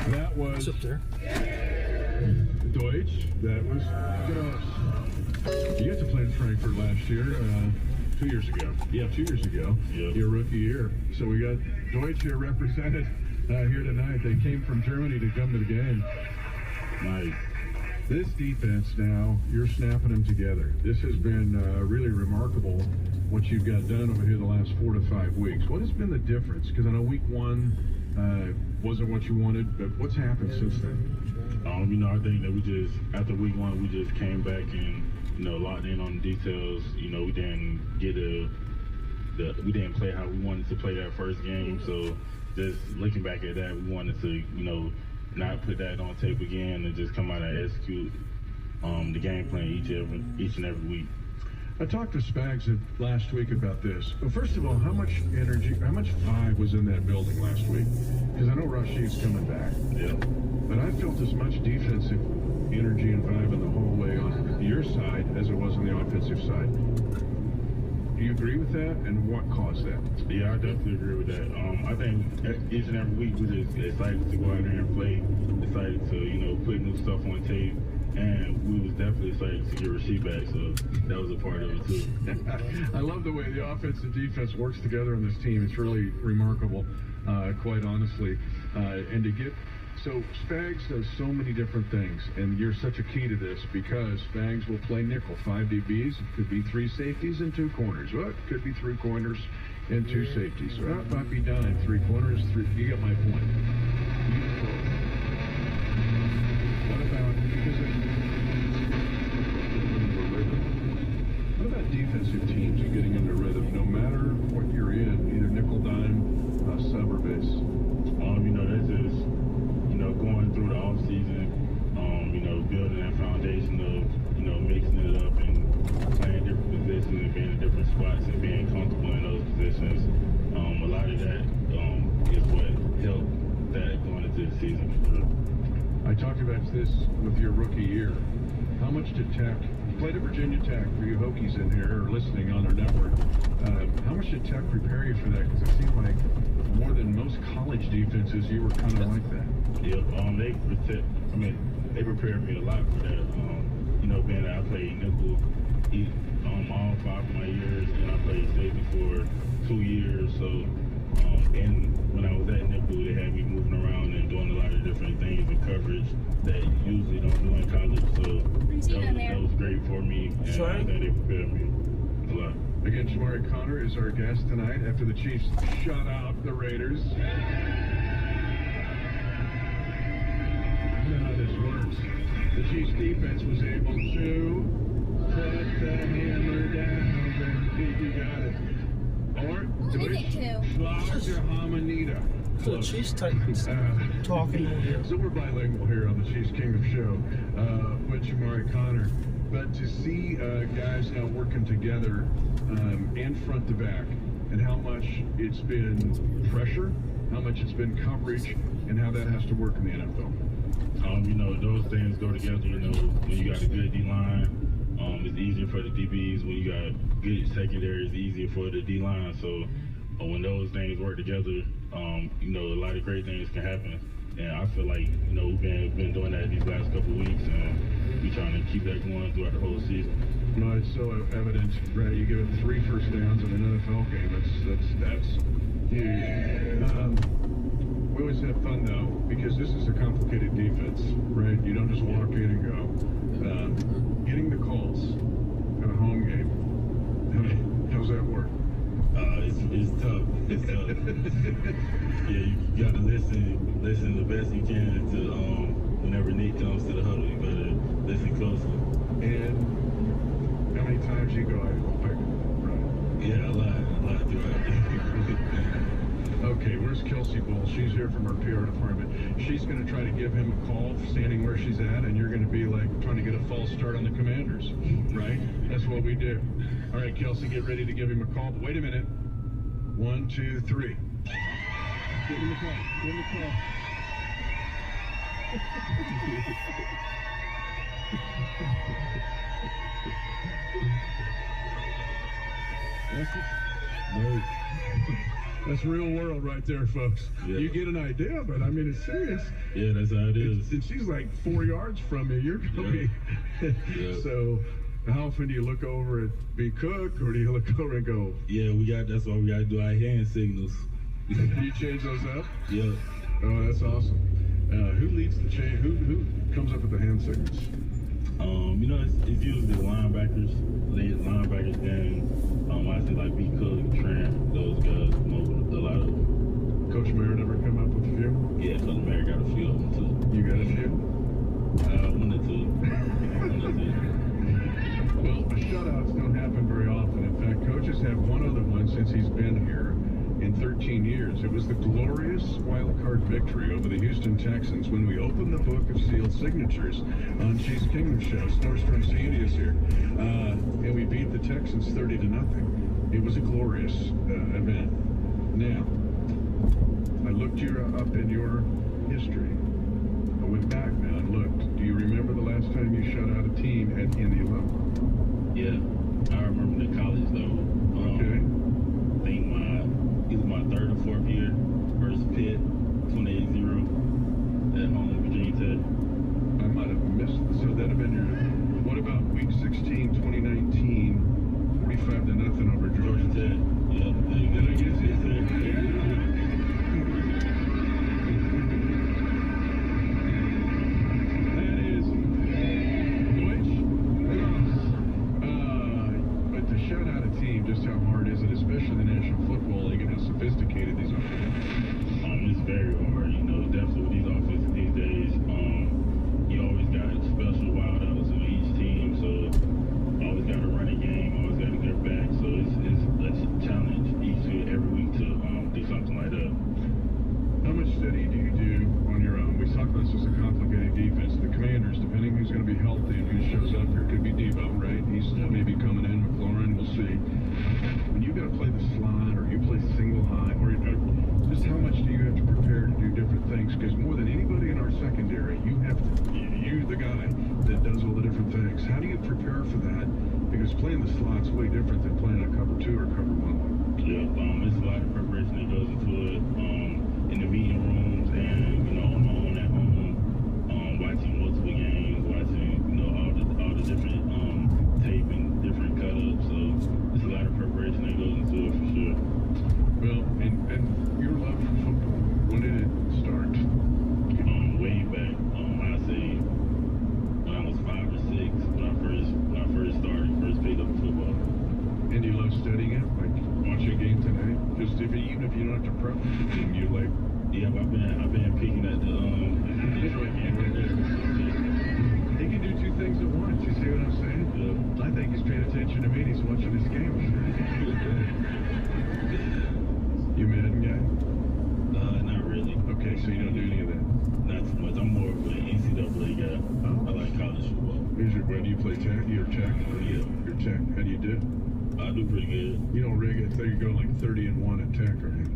That was up there. Deutsch. That was Gross. You got to play in Frankfurt last year, 2 years ago. Yeah, 2 years ago. Yep. Your rookie year. So we got Deutsch here represented here tonight. They came from Germany to come to the game. Nice. This defense now, you're snapping them together. This has been really remarkable what you've got done over here the last 4 to 5 weeks. What has been the difference? Because I know week one wasn't what you wanted, but what's happened since then? I think that we just, after week one, we just came back and, locked in on the details. We didn't get we didn't play how we wanted to play that first game. So just looking back at that, we wanted to, not put that on tape again and just come out and execute the game plan each and every week. I talked to Spags last week about this. Well, first of all, how much energy, how much vibe was in that building last week? Because I know Rashid's coming back. Yeah. But I felt as much defensive energy and vibe in the hallway on your side as it was on the offensive side. Do you agree with that? And what caused that? Yeah, I definitely agree with that. I think each and every week we're just excited to go out there and play, excited to, put new stuff on tape. And we was definitely excited to get Rashid back, so that was a part of it too. I love the way the offense and defense works together on this team. It's really remarkable, quite honestly. And to get, so Spags does so many different things, and you're such a key to this because Spags will play nickel, 5 DBs. It could be 3 safeties and 2 corners. Well, it could be 3 corners and 2 safeties. Well, it might be done 3 corners, 3. You get my point. What about, what about defensive teams and getting into rhythm, no matter what you're in, either nickel, dime, sub, or base? That's just, going through the off season, building that foundation of, mixing it up and playing different positions and being in different spots and being comfortable in those positions. A lot of that is what helped that going into the season. I talked about this with your rookie year. How much did Tech, you played at Virginia Tech, for you Hokies in here or listening on our network, how much did Tech prepare you for that? Because it seemed like more than most college defenses, you were kind of like that. Yep, they prepared me a lot for that. Being that I played nickel all 5 of my years, and I played safety for 2 years, so and when I was at nickel, they had me moving around and doing a lot of different things with coverage that usually don't do in college. So that was great for me, and I think they prepared me a lot. Again, Shamari Connor is our guest tonight after the Chiefs shut out the Raiders. I know how this works. The Chiefs defense was able to put the hammer down. You got it. Or Flowers or Hamanita. So the Chiefs Titans talking over here. So we're bilingual here on the Chiefs Kingdom show with Shamari Connor. But to see guys now working together and front to back, and how much it's been pressure, how much it's been coverage, and how that has to work in the NFL. Those things go together. When you got a good D-line, it's easier for the DBs. When you got good secondary, it's easier for the D-line. So when those things work together, a lot of great things can happen. And I feel like, we've been doing that these last couple of weeks, and we're trying to keep that going throughout the whole season. No, it's so evident, right? You give it 3 first downs in an NFL game. That's huge. We always have fun, though, because this is a complicated defense, right? You don't just walk in and go. Getting the calls in a home game, how's that work? It's tough. It's tough. Yeah, you got to listen the best you can to whenever Nate comes to the huddle. You got to listen closely. And how many times you go, right? Yeah, a lot throughout. Okay, where's Kelsey Bull? She's here from our PR department. She's going to try to give him a call standing where she's at, and you're going to be like trying to get a false start on the Commanders, right? That's what we do. All right, Kelsey, get ready to give him a call. But wait a minute. 1, 2, 3. Give him a call. Give him a call. That's it. No. That's real world right there, folks. Yeah. You get an idea, but I mean, it's serious. Yeah, that's how it is. And she's like 4 yards from you. You're going to be. Yeah. So, how often do you look over at B. Cook, or do you look over and go? Yeah, that's why we got to do our hand signals. Do you change those up? Yeah. Oh, that's awesome. Who leads the change? Who comes up with the hand signals? You know, it's usually the linebackers, then I see like B. Cook, Trent, those guys come over a lot of them. Coach Merritt ever come up with a few? Yeah, Coach Merritt got a few of them too. You got a few? One or two. Well, shutouts don't happen very often. In fact, coaches have one other one since he's been here in 13 years. It was the glorious wild card victory over the Houston Texans when we opened the book of sealed signatures on Chiefs Kingdom Show. Nordstrom Sandy is here. And we beat the Texans 30-0. It was a glorious event. Now, I looked up in your history. I went back now and looked. Do you remember the last time you shut out a team at any level? Yeah, I remember the college level. Okay. I think either my third or fourth year versus Pitt, 28-0 at home, Virginia Tech. I might have missed. So that'd have been your. What about week 16, 2019, 45-0 over Georgia Tech? Yeah, Did I get it? That is Deutsch. But to shut out a team, just how hard is it, especially the National Football League, and how sophisticated these are? It's very hard, you know, definitely with these offenses these days. You always got special wideouts in each team, so always got to run a game, always got to get back. So it's a challenge every week to do something like that. How much study do you do on your own? We talked about this as a complicated defense. The Commanders, depending who's going to be healthy and who shows up here, could be Debo, right? He's maybe coming in. McLaurin, we'll see. When you got to play the slot, or you play single high, or just how much do you have to prepare to do different things? Because more than anybody in our secondary, you're the guy that does all the different things. How do you prepare for that? Because playing the slot's way different than playing a cover 2 or cover 1. Yeah, it's a lot of preparation that goes into it in the meeting rooms and, you know, on my own at home, watching multiple games, watching, you know, all the different tape and different cut-ups. So there's a lot of preparation that goes into it for sure. Well, and your love for football, when did it start? Way back, I'd say when I was 5 or 6, when I first picked up football. And you love studying it? Like watching a game today? Just even if you don't have to prep for the game, you like. Yeah, I've been peeking at the Detroit game right there. He can do two things at once. You see what I'm saying? Yeah. I think he's paying attention to me and he's watching this game. You Madden guy? Not really. Okay, so you don't do any of that. Not too much. I'm more of an NCAA guy. I like college football. When do you play tech? You're tech? Yeah. You're tech. How do you do? I do pretty good. You don't rig it, so you go like 30-1 at tech, right?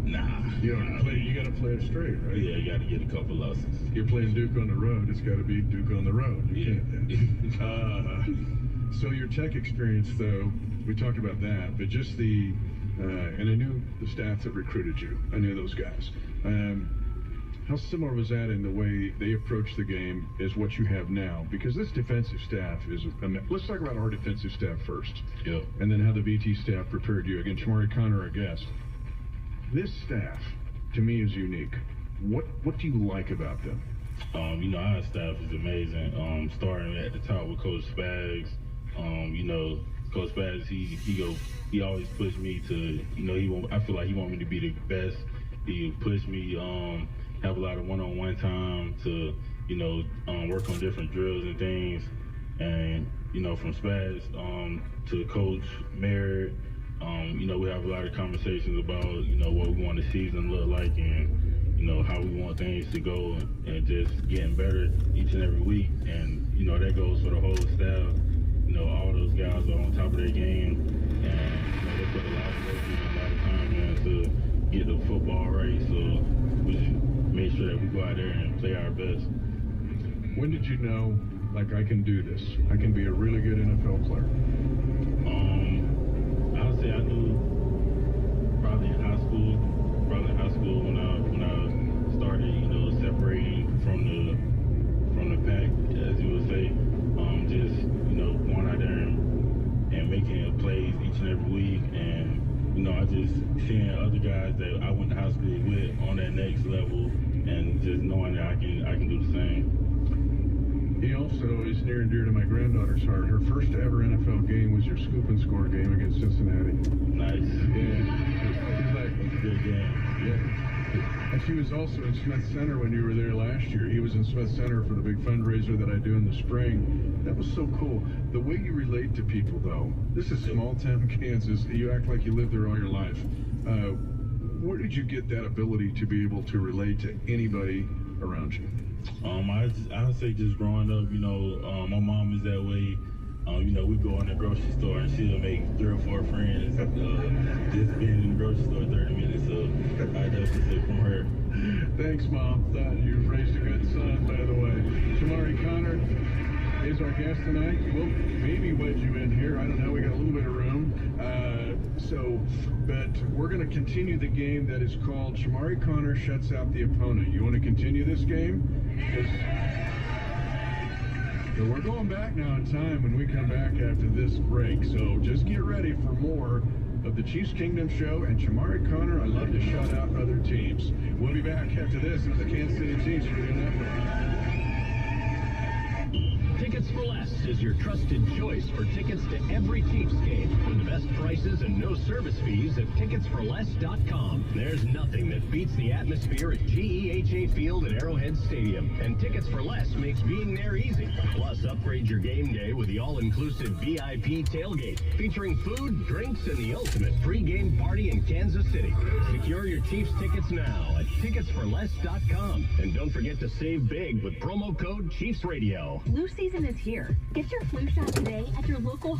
Nah. You don't play. You got to play it straight, right? Yeah, you got to get a couple losses. You're playing Duke on the road. It's got to be Duke on the road. You can't. So your tech experience, though, we talked about that, but just the, and I knew the staff that recruited you. I knew those guys. How similar was that in the way they approach the game as what you have now? Because this defensive staff is, let's talk about our defensive staff first. Yeah. And then how the VT staff prepared you. Again, Shamari Connor, our guest. This staff, to me, is unique. What do you like about them? You know, our staff is amazing. Starting at the top with Coach Spags. You know, Coach Spags, he always pushed me to, you know, I feel like he want me to be the best. He pushed me, have a lot of one-on-one time to, you know, work on different drills and things. And, you know, from Spags to Coach Merritt, you know, we have a lot of conversations about, you know, what we want the season to look like and, you know, how we want things to go and just getting better each and every week. And, you know, that goes for the whole staff. You know, all those guys are on top of their game. And, you know, they put a lot of work in, a lot of time in to get the football right. So we just make sure that we go out there and play our best. When did you know, like, I can do this? I can be a really good NFL player? I would say I knew probably in high school. school when I started, you know, separating from the pack, as you would say. Just, you know, going out there and making plays each and every week, and you know, I just seeing other guys that I went to high school with on that next level, and just knowing that I can do the same. He also is near and dear to my granddaughter's heart. Her first ever NFL game was your scoop and score game against Cincinnati. Nice. Yeah. He's like, That's a good game. yeah. And she was also in Smith Center when you were there last year. He was in Smith Center for the big fundraiser that I do in the spring. That was so cool. The way you relate to people, though. This is small town Kansas. You act like you lived there all your life. Where did you get that ability to be able to relate to anybody around you? I say just growing up, you know, my mom is that way. You know, we go in the grocery store and she'll make 3 or 4 friends just being in the grocery store 30 minutes. So I definitely say from her. Thanks, Mom. You've raised a good son, by the way. Shamari Connor is our guest tonight. We'll maybe wedge you in here. I don't know. We got a little bit of room. But we're going to continue the game that is called Shamari Connor Shuts Out the Opponent. You want to continue this game? So we're going back now in time when we come back after this break. So just get ready for more of the Chiefs Kingdom Show and Shamari Connor. I love to shout out other teams. We'll be back after this on the Kansas City Chiefs Radio Network. Tickets for Less is your trusted choice for tickets to every Chiefs game with the best prices and no service fees at ticketsforless.com. There's nothing that beats the atmosphere at GEHA Field at Arrowhead Stadium, and Tickets for Less makes being there easy. Plus, upgrade your game day with the all-inclusive VIP tailgate featuring food, drinks, and the ultimate pre-game party in Kansas City. Secure your Chiefs tickets now at ticketsforless.com, and don't forget to save big with promo code Chiefs Radio. Flu season is here. Get your flu shot today at your local